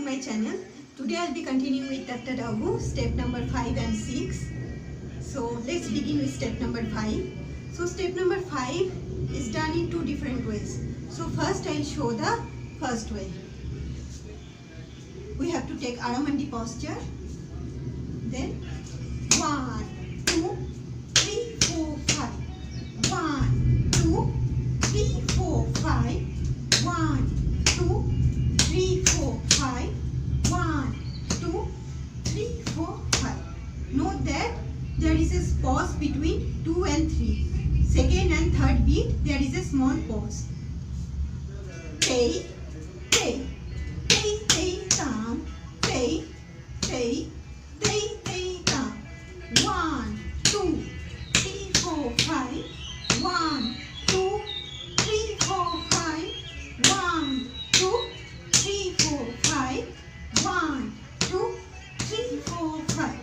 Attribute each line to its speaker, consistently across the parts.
Speaker 1: my channel. Today I'll be continuing with Tattadavu, step number 5 and 6. So let's begin with step number 5. So step number 5 is done in two different ways. So first I'll show the first way. We have to take Aramandi posture. Then 1, 2, 3, 4, 5. 1, 2, 3, 4, 5. 1, 2, 3, 4, 5. 1, 2, 3, 4, 5. Note that there is a pause between 2 and 3. Second and third beat, there is a small pause. Tay, tay, tay, tay, tam, tay, tay, tay, tay, tam. 1, 2, 3, 4, 5. 1, 2, 3, 4, 5. 1, 2, 3, 4, 5. 1, 2, 3, 4, 5.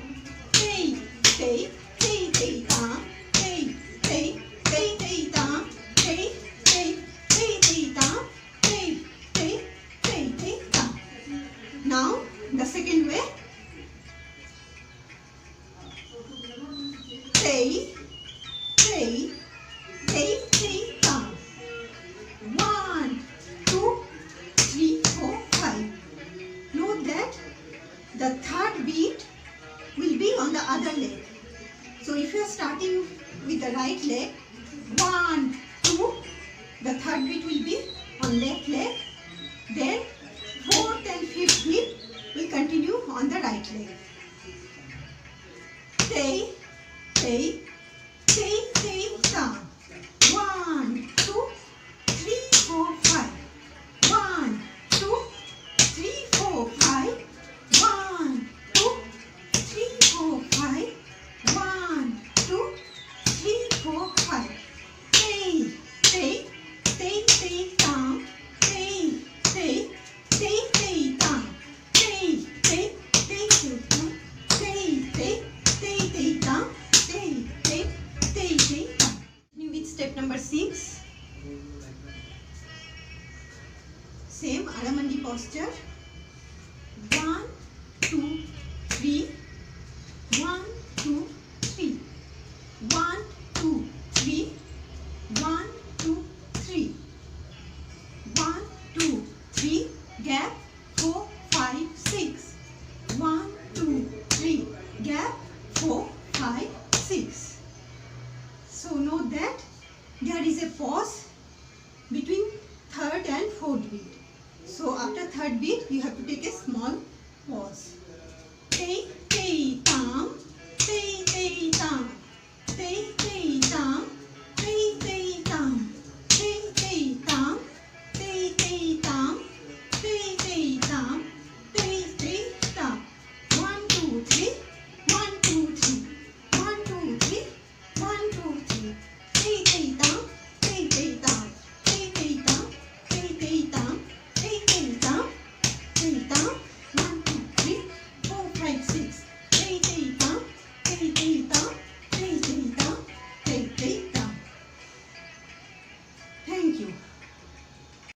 Speaker 1: Tay, tay, tay, tay, tam. Tay, tay, tay, tay, tam. Tay, tay, tay, tay, tam. Tay, tay, tay, tay, tam. Now the second way. Tay, tay, tay, tay, tam. 1, 2, 3, 4, 5. Note that the third beat will be on the other leg. So if you are starting with the right leg, 1, 2, the third beat will be on left leg. Then fourth and fifth beat will continue on the right leg. Tay, tay, tay, tay, tam. 1, 2, 3, 4, 5. 1, 2, 3, 4, 5. 1, 2, 3, 4, 5. 1, 2, 3, 4, 5. Tay, tay, tay, tay, tam. Tay, tay, tay, tay, tam. Tay, tay, tay, tay, tam. Tay, tay, tay, tay, tam. Tay, tay, tay, tay, tam. With step number 6. Same Aramandi posture. 1, 2, 3. 1, 2, 3. 1, 2, 3. 1, 2, 3. 1, 2, 3. Gap 4, 5, 6. 1, 2, 3. Gap 4, 5, 6. So note that there is a pause between third and fourth beat. So after third beat, you have to take a small pause.